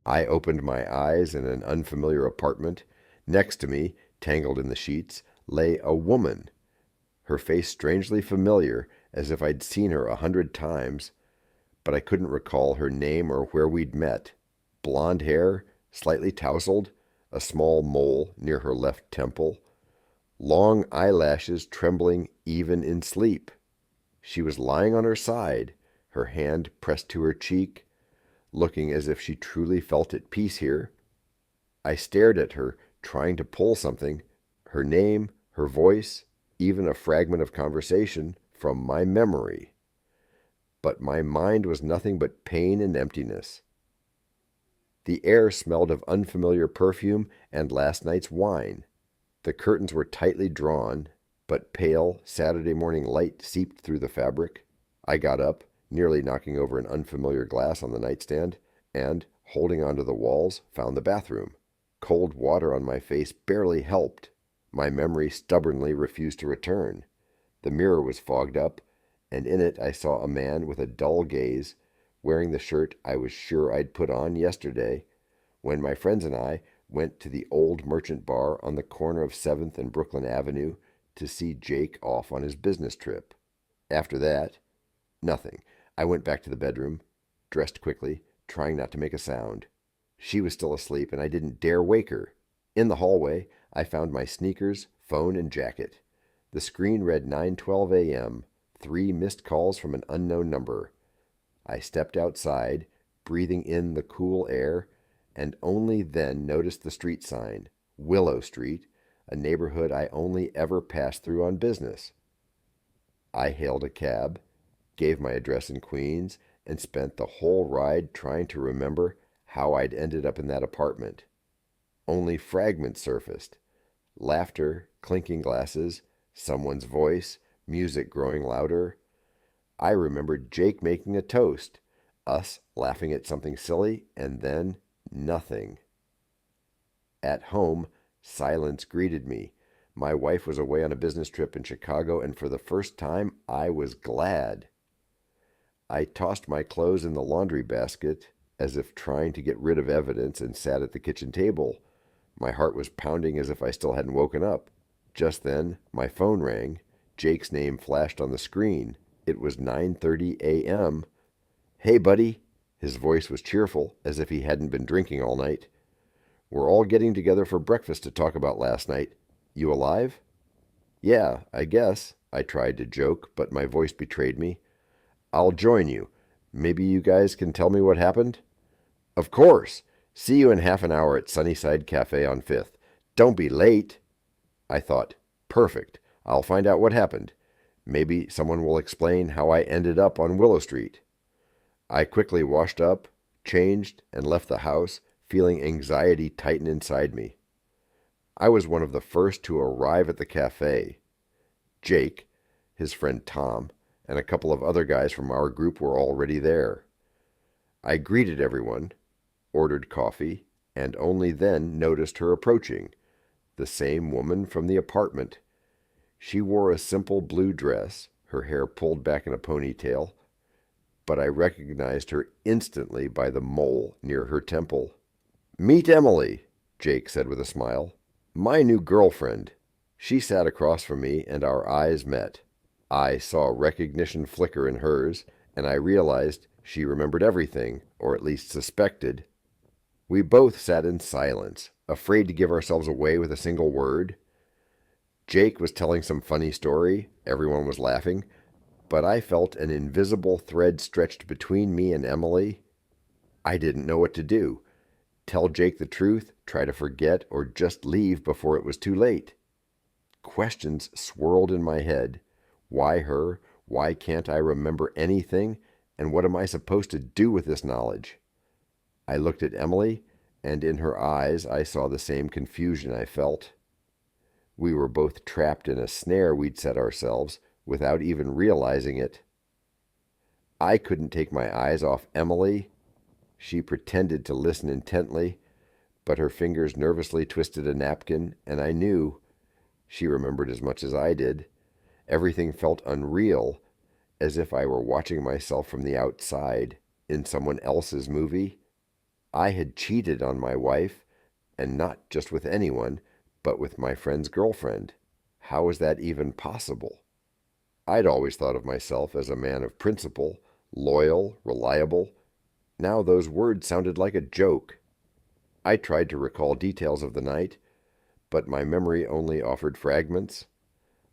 I opened my eyes in an unfamiliar apartment. Next to me, tangled in the sheets, lay a woman, her face strangely familiar, as if I'd seen her 100 times, but I couldn't recall her name or where we'd met. Blonde hair, slightly tousled, a small mole near her left temple, long eyelashes trembling even in sleep. She was lying on her side, her hand pressed to her cheek, looking as if she truly felt at peace here. I stared at her, trying to pull something, her name, her voice, even a fragment of conversation, from my memory. But my mind was nothing but pain and emptiness. The air smelled of unfamiliar perfume and last night's wine. The curtains were tightly drawn, but pale Saturday morning light seeped through the fabric. I got up, nearly knocking over an unfamiliar glass on the nightstand, and, holding onto the walls, found the bathroom. Cold water on my face barely helped. My memory stubbornly refused to return. The mirror was fogged up, and in it I saw a man with a dull gaze, wearing the shirt I was sure I'd put on yesterday, when my friends and I went to the old merchant bar on the corner of 7th and Brooklyn Avenue to see Jake off on his business trip. After that, nothing. I went back to the bedroom, dressed quickly, trying not to make a sound. She was still asleep, and I didn't dare wake her. In the hallway, I found my sneakers, phone, and jacket. The screen read 9:12 a.m., 3 missed calls from an unknown number. I stepped outside, breathing in the cool air, and only then noticed the street sign, Willow Street, a neighborhood I only ever passed through on business. I hailed a cab, gave my address in Queens, and spent the whole ride trying to remember how I'd ended up in that apartment. Only fragments surfaced: laughter, clinking glasses, someone's voice, music growing louder. I remembered Jake making a toast, us laughing at something silly, and then nothing. At home, silence greeted me. My wife was away on a business trip in Chicago, and for the first time, I was glad. I tossed my clothes in the laundry basket, as if trying to get rid of evidence, and sat at the kitchen table. My heart was pounding as if I still hadn't woken up. Just then, my phone rang. Jake's name flashed on the screen. It was 9:30 a.m. "Hey, buddy." His voice was cheerful, as if he hadn't been drinking all night. "We're all getting together for breakfast to talk about last night. You alive?" "Yeah, I guess." I tried to joke, but my voice betrayed me. "I'll join you. Maybe you guys can tell me what happened?" "Of course. See you in half an hour at Sunnyside Cafe on 5th. Don't be late." I thought, perfect. I'll find out what happened. Maybe someone will explain how I ended up on Willow Street. I quickly washed up, changed, and left the house, feeling anxiety tighten inside me. I was one of the first to arrive at the cafe. Jake, his friend Tom, and a couple of other guys from our group were already there. I greeted everyone, ordered coffee, and only then noticed her approaching, the same woman from the apartment. She wore a simple blue dress, her hair pulled back in a ponytail, but I recognized her instantly by the mole near her temple. "Meet Emily," Jake said with a smile. "My new girlfriend." She sat across from me, and our eyes met. I saw recognition flicker in hers, and I realized she remembered everything, or at least suspected. We both sat in silence, afraid to give ourselves away with a single word. Jake was telling some funny story, everyone was laughing, but I felt an invisible thread stretched between me and Emily. I didn't know what to do. Tell Jake the truth, try to forget, or just leave before it was too late. Questions swirled in my head. Why her? Why can't I remember anything? And what am I supposed to do with this knowledge? I looked at Emily, and in her eyes I saw the same confusion I felt. We were both trapped in a snare we'd set ourselves, without even realizing it. I couldn't take my eyes off Emily. She pretended to listen intently, but her fingers nervously twisted a napkin, and I knew she remembered as much as I did. Everything felt unreal, as if I were watching myself from the outside in someone else's movie. I had cheated on my wife, and not just with anyone, but with my friend's girlfriend. How was that even possible? I'd always thought of myself as a man of principle, loyal, reliable. Now those words sounded like a joke. I tried to recall details of the night, but my memory only offered fragments: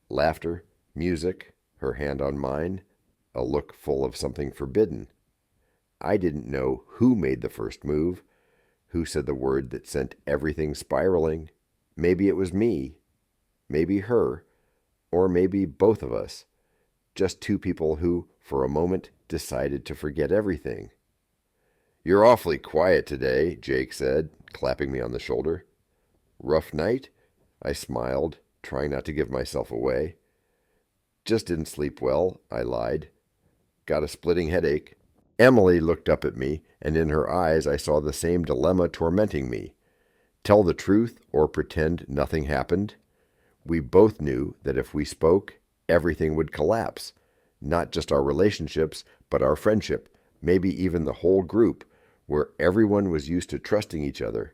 laughter, music, her hand on mine, a look full of something forbidden. I didn't know who made the first move, who said the word that sent everything spiraling. Maybe it was me, maybe her, or maybe both of us. Just two people who, for a moment, decided to forget everything. "You're awfully quiet today," Jake said, clapping me on the shoulder. "Rough night?" I smiled, trying not to give myself away. "Just didn't sleep well," I lied. "Got a splitting headache." Emily looked up at me, and in her eyes I saw the same dilemma tormenting me: tell the truth or pretend nothing happened. We both knew that if we spoke, everything would collapse. Not just our relationships, but our friendship, maybe even the whole group, where everyone was used to trusting each other.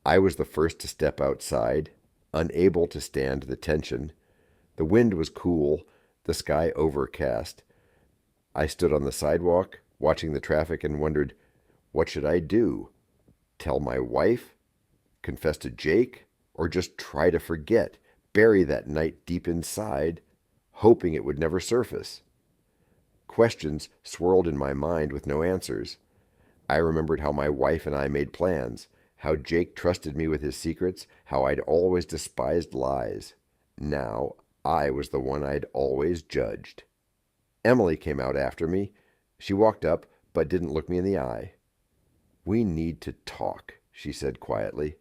I was the first to step outside, unable to stand the tension. The wind was cool, the sky overcast. I stood on the sidewalk, watching the traffic, and wondered, what should I do? Tell my wife? Confess to Jake? Or just try to forget, bury that night deep inside, hoping it would never surface? Questions swirled in my mind with no answers. I remembered how my wife and I made plans, how Jake trusted me with his secrets, how I'd always despised lies. Now I was the one I'd always judged. Emily came out after me. She walked up, but didn't look me in the eye. "We need to talk," she said quietly.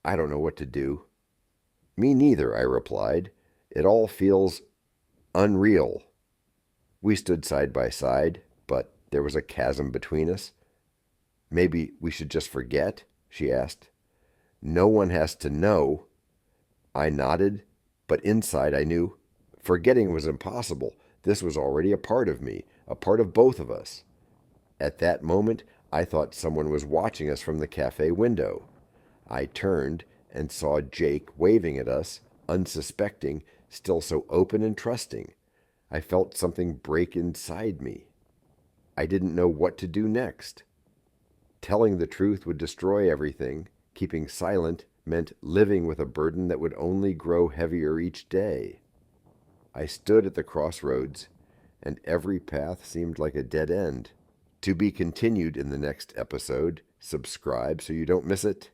"I don't know what to do." "Me neither," I replied. "It all feels unreal." We stood side by side, but there was a chasm between us. "Maybe we should just forget?" she asked. "No one has to know." I nodded, but inside I knew forgetting was impossible. This was already a part of me, a part of both of us. At that moment, I thought someone was watching us from the cafe window. I turned and saw Jake waving at us, unsuspecting, still so open and trusting. I felt something break inside me. I didn't know what to do next. Telling the truth would destroy everything. Keeping silent meant living with a burden that would only grow heavier each day. I stood at the crossroads, and every path seemed like a dead end. To be continued in the next episode. Subscribe so you don't miss it.